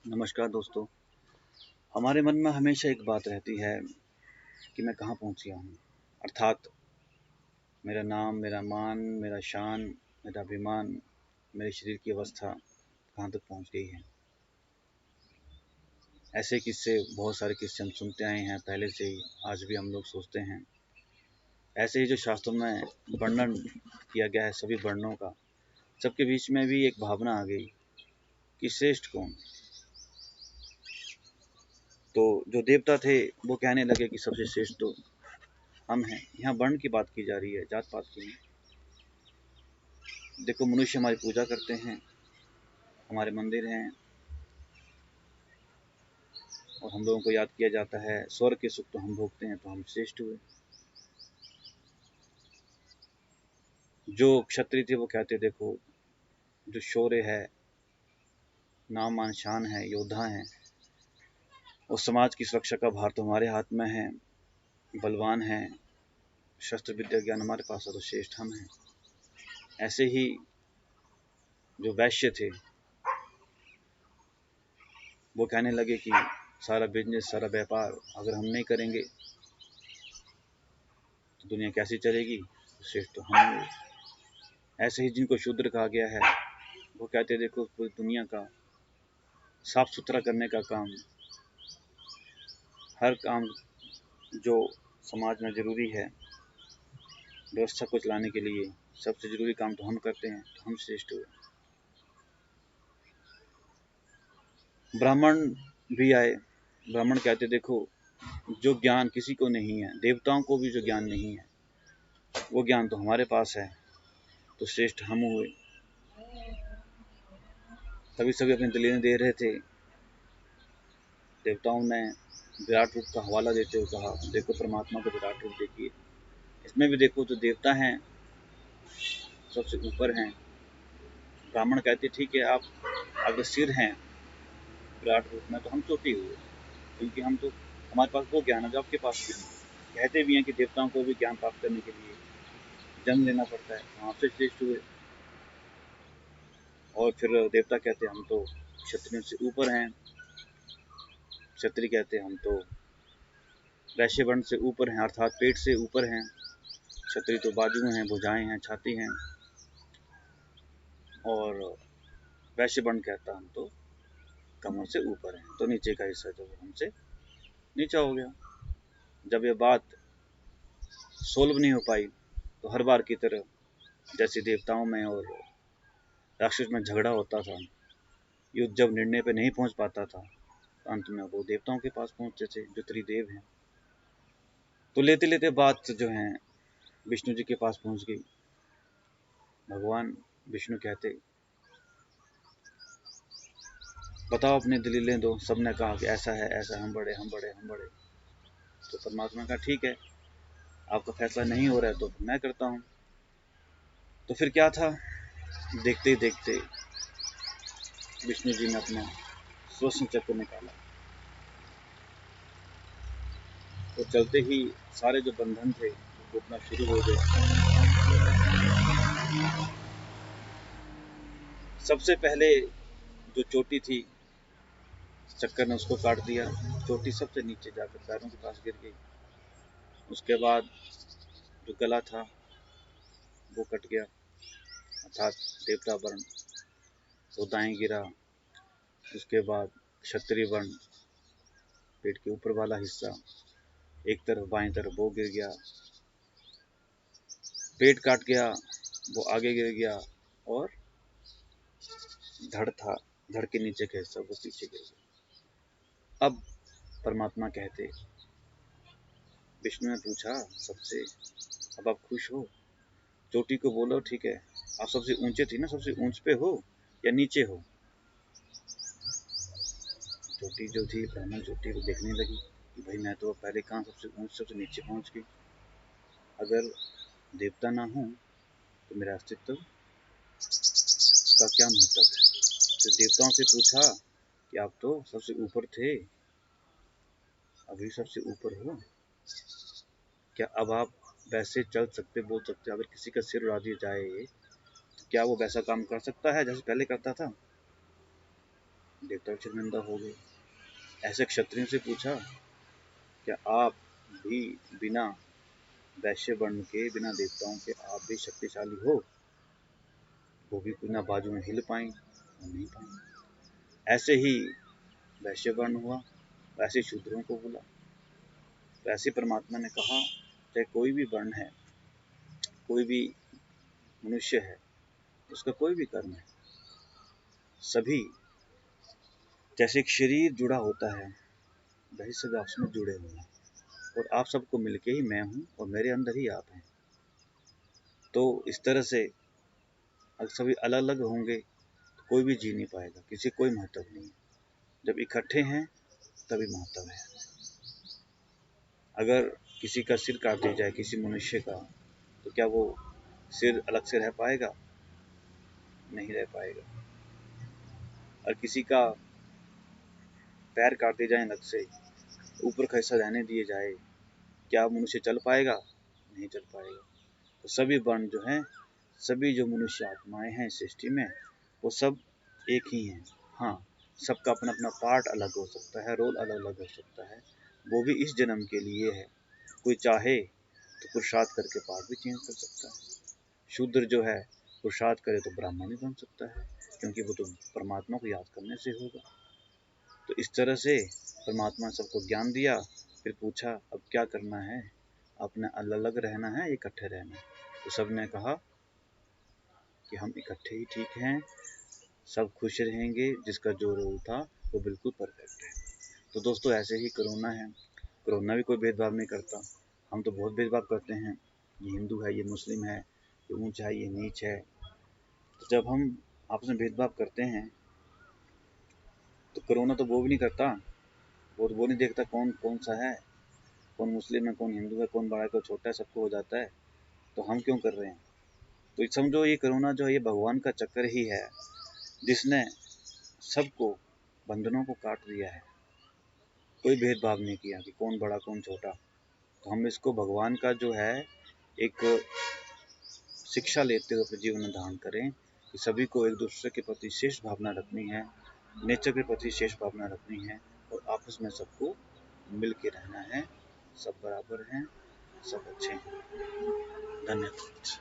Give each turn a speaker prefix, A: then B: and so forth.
A: नमस्कार दोस्तों। हमारे मन में हमेशा एक बात रहती है कि मैं कहाँ पहुँच गया हूँ। अर्थात मेरा नाम, मेरा मान, मेरा शान, मेरा अभिमान, मेरे शरीर की अवस्था कहाँ तक पहुँच गई है। ऐसे किस्से, बहुत सारे किस्से हम सुनते आए हैं पहले से ही, आज भी हम लोग सोचते हैं। ऐसे ही जो शास्त्रों में वर्णन किया गया है सभी वर्णों का, सबके बीच में भी एक भावना आ गई कि श्रेष्ठ कौन। तो जो देवता थे वो कहने लगे कि सबसे श्रेष्ठ तो हम हैं। यहाँ वर्ण की बात की जा रही है, जात पात की नहीं। देखो, मनुष्य हमारी पूजा करते हैं, हमारे मंदिर हैं और हम लोगों को याद किया जाता है। स्वर्ग के सुख तो हम भोगते हैं, तो हम श्रेष्ठ हुए। जो क्षत्रिय थे वो कहते, देखो जो शौर्य है, नाम मान शान है, योद्धा हैं, और समाज की सुरक्षा का भार तो हमारे हाथ में है, बलवान है, शस्त्र विद्या ज्ञान हमारे पास है, तो श्रेष्ठ हम हैं। ऐसे ही जो वैश्य थे वो कहने लगे कि सारा बिजनेस, सारा व्यापार अगर हम नहीं करेंगे तो दुनिया कैसी चलेगी, तो श्रेष्ठ तो हम हुए। ऐसे ही जिनको शूद्र कहा गया है वो कहते, देखो पूरी दुनिया का साफ सुथरा करने का काम, हर काम जो समाज में ज़रूरी है व्यवस्था को चलाने के लिए, सबसे ज़रूरी काम तो हम करते हैं, तो हम श्रेष्ठ हुए। ब्राह्मण भी आए। ब्राह्मण कहते, देखो जो ज्ञान किसी को नहीं है, देवताओं को भी जो ज्ञान नहीं है वो ज्ञान तो हमारे पास है, तो श्रेष्ठ हम हुए। तभी सभी अपनी दलीलें दे रहे थे। देवताओं ने विराट रूप का हवाला देते हुए कहा, देखो परमात्मा का विराट रूप देखिए। इसमें भी देखो जो देवता हैं सबसे ऊपर हैं। ब्राह्मण कहते, ठीक है आप अगर सिर हैं विराट रूप में तो हम चोटी हुए, क्योंकि हम तो, हमारे पास वो ज्ञान है जो आपके पास भी नहीं। कहते भी हैं कि देवताओं को भी ज्ञान प्राप्त करने के लिए जन्म लेना पड़ता है, तो आपसे श्रेष्ठ हुए। और फिर देवता कहते, हम तो क्षत्रियों से ऊपर हैं। क्षत्रिय कहते, हम तो वैश्य वर्ण से ऊपर हैं, अर्थात पेट से ऊपर हैं। क्षत्रिय तो बाजू हैं, भुजाएं हैं, छाती हैं। और वैश्य वर्ण कहता, हम तो कमर से ऊपर हैं, तो नीचे का हिस्सा जो हमसे नीचा हो गया। जब ये बात सोल्व नहीं हो पाई तो हर बार की तरह जैसे देवताओं में और राक्षस में झगड़ा होता था, युद्ध जब निर्णय पे नहीं पहुंच पाता था तो अंत में वो देवताओं के पास पहुंचते थे जो त्रिदेव हैं। तो लेते लेते बात जो है विष्णु जी के पास पहुंच गई। भगवान विष्णु कहते, बताओ अपनी दलीलें दो। सबने कहा कि ऐसा है, ऐसा, हम बड़े, हम बड़े, हम बड़े। तो परमात्मा का, ठीक है आपका फैसला नहीं हो रहा है तो मैं करता हूँ। तो फिर क्या था, देखते ही देखते विष्णु जी ने अपना सुदर्शन चक्र निकाला। तो चलते ही सारे जो बंधन थे वो टूटना शुरू हो गए। सबसे पहले जो चोटी थी चक्कर ने उसको काट दिया। चोटी सबसे नीचे जाकर पैरों के पास गिर गई। उसके बाद जो गला था वो कट गया, अर्थात देवता वर्ण वो दाएं गिरा। उसके बाद क्षत्रिय वर्ण, पेट के ऊपर वाला हिस्सा एक तरफ बाएं तरफ वो गिर गया। पेट काट गया, वो आगे गिर गया। और धड़ था, धड़ के नीचे का हिस्सा वो पीछे गिर गया। अब परमात्मा कहते, विष्णु ने पूछा सबसे, अब आप खुश हो? चोटी को बोलो, ठीक है आप सबसे ऊंचे थी ना, सबसे ऊंच पे हो या नीचे हो? चोटी जो थी, ब्राह्मण चोटी को देखने लगी कि भाई मैं तो पहले कहाँ सबसे ऊंच, सबसे नीचे पहुंच गई। अगर देवता ना हूँ तो मेरा अस्तित्व का क्या महत्व है? तो देवताओं से पूछा कि आप तो सबसे ऊपर थे, अभी सबसे ऊपर हो, क्या अब आप वैसे चल सकते, बोल सकते? अगर किसी का सिर उड़ा दिया जाए तो क्या वो वैसा काम कर सकता है जैसे पहले करता था? देवता भी शर्मिंदा हो गए। ऐसे क्षत्रियों से पूछा, क्या आप भी बिना वैश्य वर्ण के, बिना देवताओं के आप भी शक्तिशाली हो? वो भी बिना बाजू में हिल पाए, नहीं पाए। ऐसे ही वैश्य वर्ण हुआ, वैसे शूद्रों को बोला। वैसे परमात्मा ने कहा, चाहे कोई भी वर्ण है, कोई भी मनुष्य है, उसका कोई भी कर्म है, सभी जैसे एक शरीर जुड़ा होता है, वही सब आपस में जुड़े हुए हैं, और आप सबको मिलके ही मैं हूँ और मेरे अंदर ही आप हैं। तो इस तरह से अगर सभी अलग अलग होंगे तो कोई भी जी नहीं पाएगा, किसी कोई महत्व नहीं है। जब इकट्ठे हैं तभी महत्व है। अगर किसी का सिर काट दिया जाए, किसी मनुष्य का, तो क्या वो सिर अलग से रह पाएगा? नहीं रह पाएगा। और किसी का पैर काट दिए जाए अलग से, ऊपर कैसा रहने दिए जाए, क्या मनुष्य चल पाएगा? नहीं चल पाएगा। तो सभी वर्ण जो हैं, सभी जो मनुष्य आत्माएं हैं सृष्टि में, वो सब एक ही हैं। हाँ, सबका अपना अपना पार्ट अलग हो सकता है, रोल अलग अलग हो सकता है, वो भी इस जन्म के लिए है। कोई चाहे तो पुरुषार्थ करके पार्ट भी चेंज कर सकता है। शूद्र जो है पुरुषार्थ करे तो ब्राह्मण भी बन सकता है, क्योंकि वो तो परमात्मा को याद करने से होगा। तो इस तरह से परमात्मा ने सबको ज्ञान दिया, फिर पूछा अब क्या करना है, अपने अलग अलग रहना है, इकट्ठे रहना है? तो सब ने कहा कि हम इकट्ठे ही ठीक हैं, सब खुश रहेंगे, जिसका जो रोल था वो बिल्कुल परफेक्ट है। तो दोस्तों, ऐसे ही कोरोना है। कोरोना भी कोई भेदभाव नहीं करता। हम तो बहुत भेदभाव करते हैं, ये हिंदू है, ये मुस्लिम है, ये ऊंच है, ये नीच है। तो जब हम आपस में भेदभाव करते हैं तो कोरोना तो वो भी नहीं करता, वो नहीं देखता कौन कौन सा है, कौन मुस्लिम है, कौन हिंदू है, कौन बड़ा है, कौन छोटा है, सबको हो जाता है। तो हम क्यों कर रहे हैं? तो समझो ये कोरोना जो है, ये भगवान का चक्कर ही है, जिसने सबको, बंधनों को काट दिया है। कोई भेदभाव नहीं किया कि कौन बड़ा कौन छोटा। तो हम इसको भगवान का जो है एक शिक्षा लेते हुए अपने जीवन में धारण करें कि सभी को एक दूसरे के प्रति शेष भावना रखनी है, नेचर के प्रति शेष भावना रखनी है, और आपस में सबको मिल के रहना है। सब बराबर हैं, सब अच्छे हैं। धन्यवाद।